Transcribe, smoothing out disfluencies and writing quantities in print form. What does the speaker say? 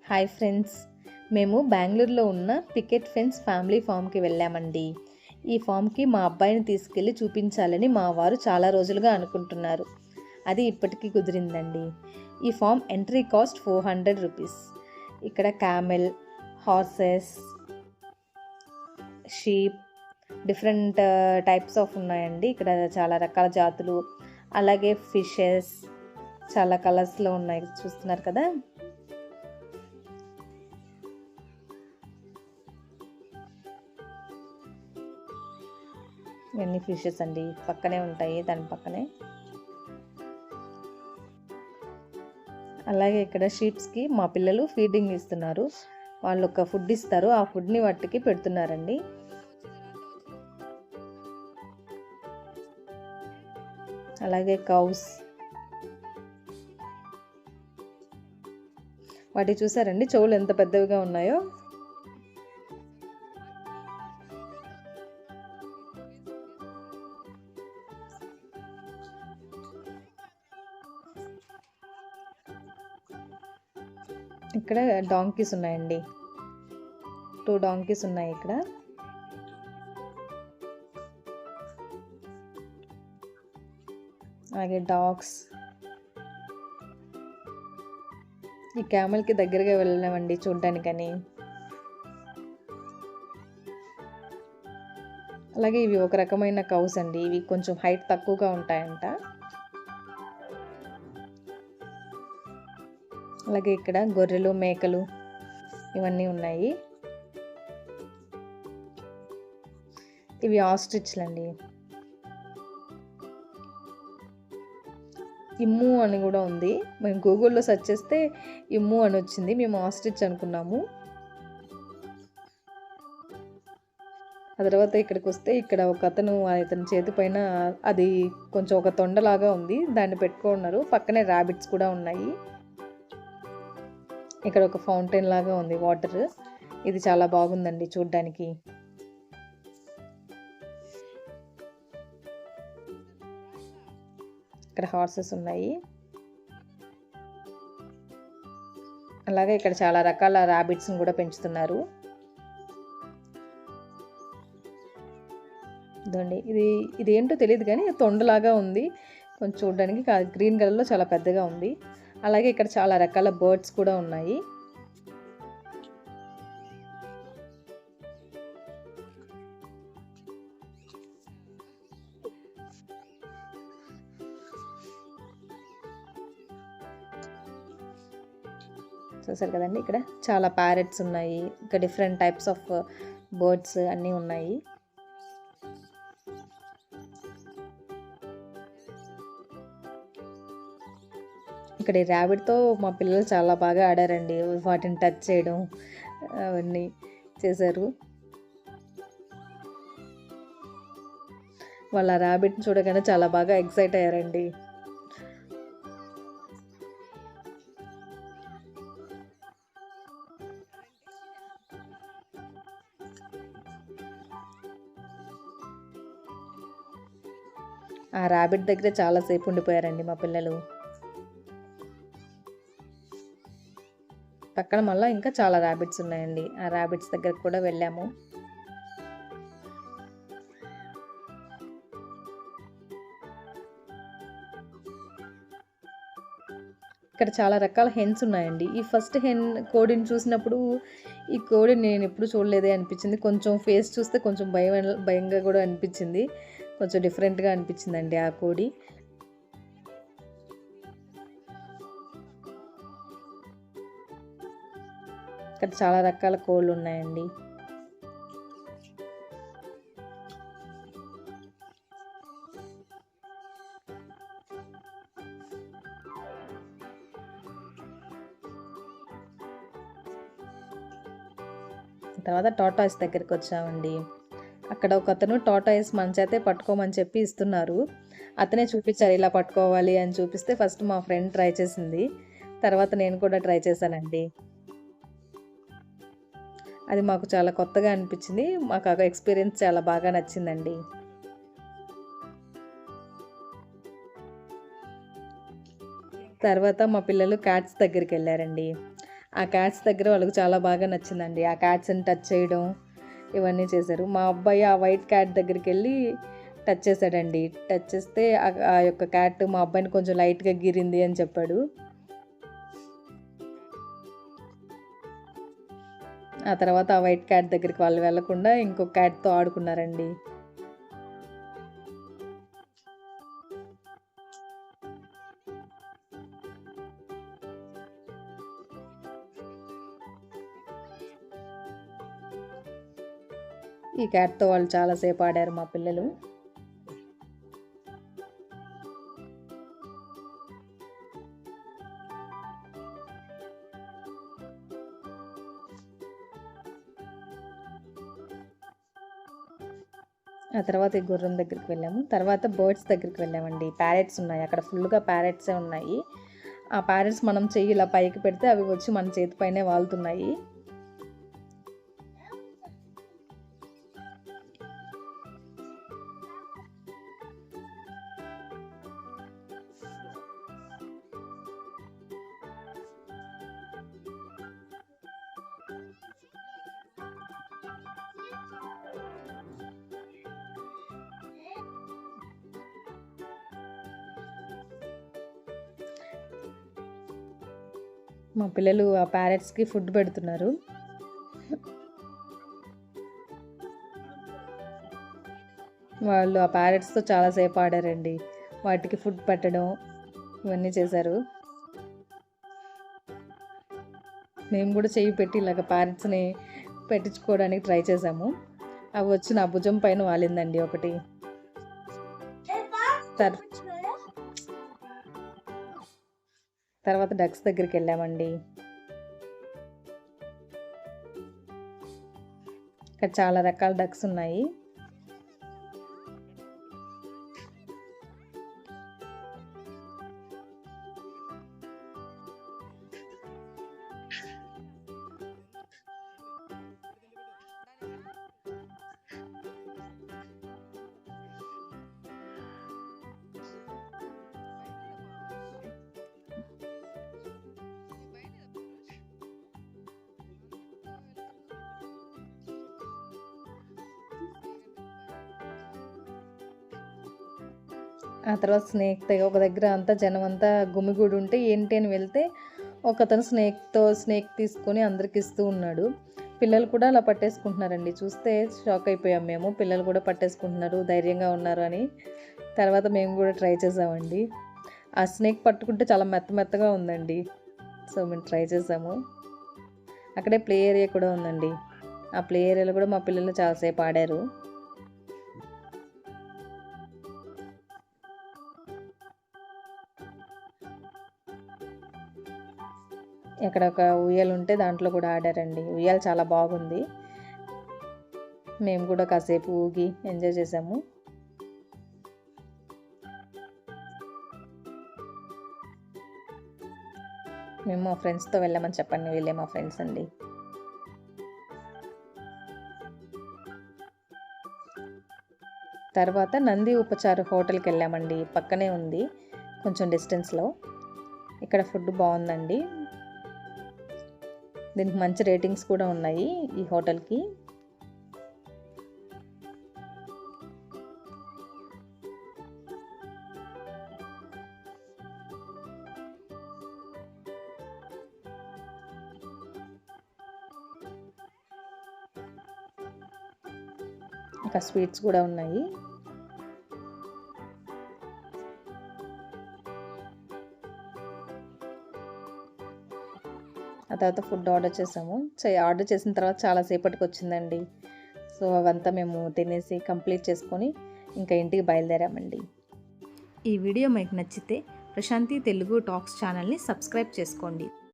Hi friends, మేము బెంగళూరులో ఉన్న పికెట్ ఫెన్స్ ఫ్యామిలీ ఫామ్కి వెళ్ళామండి. ఈ ఫామ్కి మా అబ్బాయిని తీసుకెళ్ళి చూపించాలని మా వారు చాలా రోజులుగా అనుకుంటున్నారు. అది ఇప్పటికీ కుదిరిందండి. ఈ ఫామ్ ఎంట్రీ కాస్ట్ 400 రూపీస్. ఇక్కడ camel, horses, sheep, different types of ఉన్నాయండి. ఇక్కడ చాలా రకాల జాతులు, అలాగే ఫిషెస్ చాలా కలర్స్లో ఉన్నాయి, చూస్తున్నారు కదా. ఇవన్నీ ఫిషెస్ అండి, పక్కనే ఉంటాయి దాని పక్కనే. అలాగే ఇక్కడ షీప్స్కి మా పిల్లలు ఫీడింగ్ ఇస్తున్నారు. వాళ్ళు ఒక ఫుడ్ ఇస్తారు, ఆ ఫుడ్ని వాటికి పెడుతున్నారండి. అలాగే కౌస్, వాటి చూసారండి చెవులు ఎంత పెద్దవిగా ఉన్నాయో. ఇక్కడ డాంకీస్ ఉన్నాయండి, 2 డాంకీస్ ఉన్నాయి ఇక్కడ. అలాగే డాగ్స్. ఈ క్యామెల్కి దగ్గరగా వెళ్ళామండి చూడ్డానికని. అలాగే ఇవి ఒక రకమైన కౌస్ అండి, ఇవి కొంచెం హైట్ తక్కువగా ఉంటాయంట. అలాగే ఇక్కడ గొర్రెలు, మేకలు ఇవన్నీ ఉన్నాయి. ఇవి ఆస్ట్రిచ్లు అండి. ఇమ్ము అని కూడా ఉంది. మేము గూగుల్లో సెర్చ్ చేస్తే ఇమ్ము అని వచ్చింది, మేము ఆస్ట్రిచ్ అనుకున్నాము. ఆ తర్వాత ఇక్కడికి వస్తే ఇక్కడ ఒక అతను అతని చేతి పైన అది కొంచెం ఒక తొండలాగా ఉంది, దాన్ని పెట్టుకున్నారు. పక్కనే ర్యాబిట్స్ కూడా ఉన్నాయి. ఇక్కడ ఒక ఫౌంటైన్ లాగా ఉంది వాటర్, ఇది చాలా బాగుందండి చూడ్డానికి. ఇక్కడ హార్సెస్ ఉన్నాయి. అలాగే ఇక్కడ చాలా రకాల ర్యాబిట్స్ని కూడా పెంచుతున్నారు. ఇదండి, ఇది ఏంటో తెలియదు కానీ తొండలాగా ఉంది కొంచెం చూడడానికి, గ్రీన్ కలర్లో చాలా పెద్దగా ఉంది. అలాగే ఇక్కడ చాలా రకాల బర్డ్స్ కూడా ఉన్నాయి. చూసారు కదండి, ఇక్కడ చాలా ప్యారెట్స్ ఉన్నాయి, ఇంకా డిఫరెంట్ టైప్స్ ఆఫ్ బర్డ్స్ అన్నీ ఉన్నాయి. ఇక్కడ ఈ ర్యాబిట్తో మా పిల్లలు చాలా బాగా ఆడారండి, వాటిని టచ్ చేయడం అవన్నీ చేశారు. వాళ్ళ ర్యాబిట్ని చూడగానే చాలా బాగా ఎక్సైట్ అయ్యారండి. ఆ ర్యాబిట్ దగ్గర చాలాసేపు ఉండిపోయారండి మా పిల్లలు. పక్కన మళ్ళీ ఇంకా చాలా ర్యాబిట్స్ ఉన్నాయండి, ఆ ర్యాబిట్స్ దగ్గరకు కూడా వెళ్ళాము. ఇక్కడ చాలా రకాల హెన్స్ ఉన్నాయండి. ఈ ఫస్ట్ కోడిని చూసినప్పుడు ఈ కోడిని నేను ఎప్పుడు చూడలేదే అనిపించింది. కొంచెం ఫేస్ చూస్తే కొంచెం భయంగా కూడా అనిపించింది, కొంచెం డిఫరెంట్గా అనిపించిందండి ఆ కోడి. ఇక్కడ చాలా రకాల కోళ్ళు ఉన్నాయండి. తర్వాత టాటాయిస్ దగ్గరికి వచ్చామండి. అక్కడ ఒక అతను టాటాయిస్ మన చేతే పట్టుకోమని చెప్పి ఇస్తున్నారు. అతనే చూపించారు ఇలా పట్టుకోవాలి అని చూపిస్తే ఫస్ట్ మా ఫ్రెండ్ ట్రై చేసింది, తర్వాత నేను కూడా ట్రై చేశానండి. అది మాకు చాలా కొత్తగా అనిపించింది, మాకు ఆ ఎక్స్పీరియన్స్ చాలా బాగా నచ్చిందండి. తర్వాత మా పిల్లలు క్యాట్స్ దగ్గరికి వెళ్ళారండి. ఆ క్యాట్స్ దగ్గర వాళ్ళకి చాలా బాగా నచ్చిందండి. ఆ క్యాట్స్ని టచ్ చేయడం ఇవన్నీ చేశారు. మా అబ్బాయి ఆ వైట్ క్యాట్ దగ్గరికి వెళ్ళి టచ్ చేశాడండి. టచ్ చేస్తే ఆ యొక్క క్యాట్ మా అబ్బాయిని కొంచెం లైట్గా గీరింది అని చెప్పాడు. ఆ తర్వాత ఆ వైట్ క్యాట్ దగ్గరికి వాళ్ళు వెళ్ళకుండా ఇంకొక క్యాట్తో ఆడుకున్నారండి. ఈ క్యాట్తో వాళ్ళు చాలాసేపు ఆడారు మా పిల్లలు. ఆ తర్వాత ఈ గుర్రం దగ్గరికి వెళ్ళాము. తర్వాత బర్డ్స్ దగ్గరికి వెళ్ళామండి. ప్యారెట్స్ ఉన్నాయి అక్కడ, ఫుల్గా ప్యారెట్సే ఉన్నాయి. ఆ ప్యారెట్స్ మనం చెయ్యి ఇలా పైకి పెడితే అవి వచ్చి మన చేతి పైనే వాలుతున్నాయి. మా పిల్లలు ఆ ప్యారెట్స్కి ఫుడ్ పెడుతున్నారు. వాళ్ళు ఆ ప్యారెట్స్తో చాలాసేపు ఆడారండి. వాటికి ఫుడ్ పెట్టడం ఇవన్నీ చేశారు. మేము కూడా చెయ్యి పెట్టి ఇలాగ ప్యారెట్స్ని పెట్టించుకోవడానికి ట్రై చేసాము. అవి వచ్చి నా భుజం పైన వాలిందండి ఒకటి. తర్వాత డక్స్ దగ్గరికి వెళ్ళామండి. ఇక్కడ చాలా రకాల డక్స్ ఉన్నాయి. ఆ తర్వాత స్నేక్ ఒక దగ్గర అంతా జనం అంతా గుమిగూడి ఉంటే ఏంటి అని వెళ్తే ఒకతను స్నేక్ తీసుకొని అందరికి ఇస్తూ ఉన్నాడు. పిల్లలు కూడా అలా పట్టేసుకుంటున్నారండి. చూస్తే షాక్ అయిపోయాం మేము. పిల్లలు కూడా పట్టేసుకుంటున్నారు, ధైర్యంగా ఉన్నారు అని. తర్వాత మేము కూడా ట్రై చేసామండి. ఆ స్నేక్ పట్టుకుంటే చాలా మెత్తగా ఉందండి. సో మేము ట్రై చేసాము. అక్కడే ప్లే ఏరియా కూడా ఉందండి. ఆ ప్లే ఏరియాలో కూడా మా పిల్లలు చాలాసేపు ఆడారు. ఇక్కడ ఒక ఉయ్యాల ఉంటే దాంట్లో కూడా ఆడారండి. ఉయ్యాల చాలా బాగుంది. మేము కూడా కాసేపు ఊగి ఎంజాయ్ చేసాము. మేము మా ఫ్రెండ్స్తో వెళ్ళామని చెప్పండి. వీళ్ళే మా ఫ్రెండ్స్ అండి. తర్వాత నంది ఉపచారు హోటల్కి వెళ్ళామండి. పక్కనే ఉంది, కొంచెం డిస్టెన్స్లో. ఇక్కడ ఫుడ్ బాగుందండి. దీనికి మంచి రేటింగ్స్ కూడా ఉన్నాయి ఈ హోటల్కి. ఇంకా స్వీట్స్ కూడా ఉన్నాయి. ఆ తర్వాత ఫుడ్ ఆర్డర్ చేసాము. ఆర్డర్ చేసిన తర్వాత చాలాసేపటికి వచ్చిందండి. సో అవంతా మేము తినేసి కంప్లీట్ చేసుకొని ఇంకా ఇంటికి బయలుదేరామండి. ఈ వీడియో మీకు నచ్చితే ప్రశాంతి తెలుగు టాక్స్ ఛానల్ని సబ్స్క్రైబ్ చేసుకోండి.